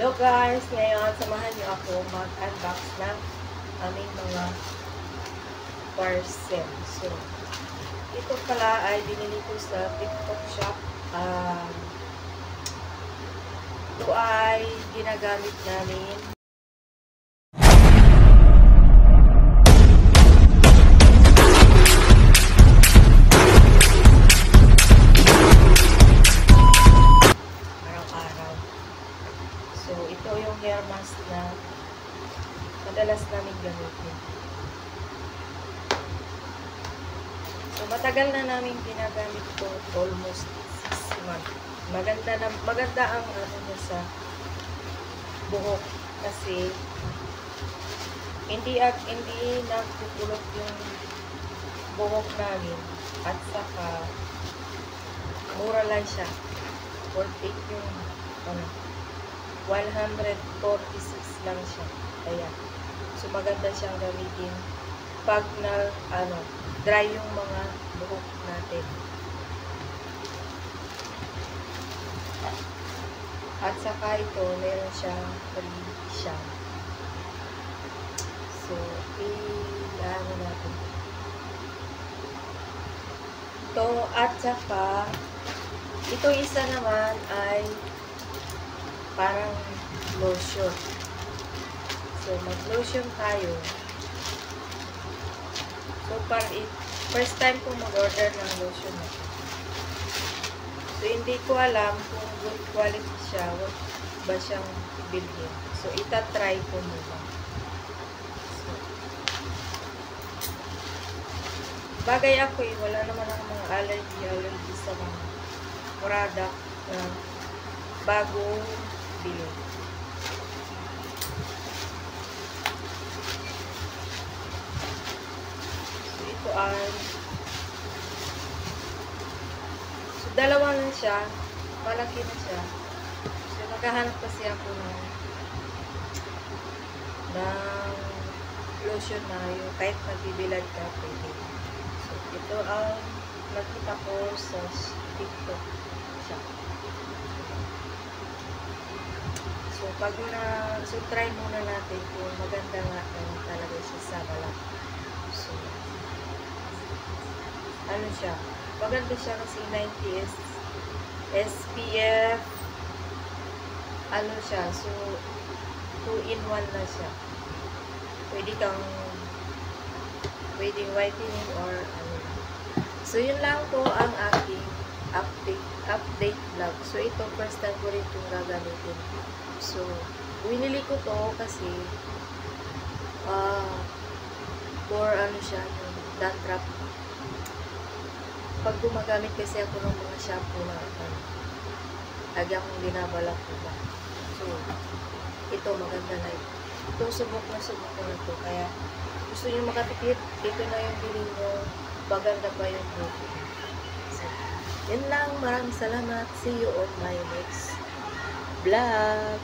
Hello guys! Ngayon, samahan niyo ako mag-unbox ng aming mga parcel. So, ito pala ay binili ko sa TikTok shop. Ito ay ginagamit namin. So, ito yung hair mask na madalas namin gamitin. So, matagal na namin ginagamit ko, almost 6 months. Maganda ang ano niya sa buhok kasi hindi nagpupulot yung buhok namin at saka mura lang siya. 48 yung ano, 146 lang siya. Kaya, so maganda siyang gamitin pag na, dry yung mga buhok natin. At saka ito, meron siyang free shampoo. So, ilaano natin. Ito, at saka, ito isa naman ay parang lotion. So, mag-lotion tayo. So, first time kong mag-order ng lotion natin. So, hindi ko alam kung good quality siya, wag ba siyang bilhin. So, itatry ko muna. So, bagay ako wala naman ako mga allergy sa mga product na bagong bili. So, ito ay dalawa na siya. Malaki na siya. So, naghahanap kasi ako ng lotion na yung kahit magbibilad ka pwede. So, ito ang nakita ko sa TikTok shop. So, try muna natin kung maganda nga talaga siya sa balat. So, ano siya? Maganda siya kasi 90 SPF. Ano siya? So, 2-in-1 na siya. Pwedeng whitening or ano. So, yun lang po ang aking update vlog. So, ito first time ko rin itong gagamitin. So, winili ko to kasi for ano siya, yung dandruff. Pag gumagamit kasi ako ng mga shampoo na lagi akong binabalak ko ba. So, ito maganda na ito. Ito, subok na ito. Kaya, gusto nyo makatipid, dito na yung bilhin nyo. Maganda pa yung buhok. So, yun lang. Maraming salamat. See you on my next vlog.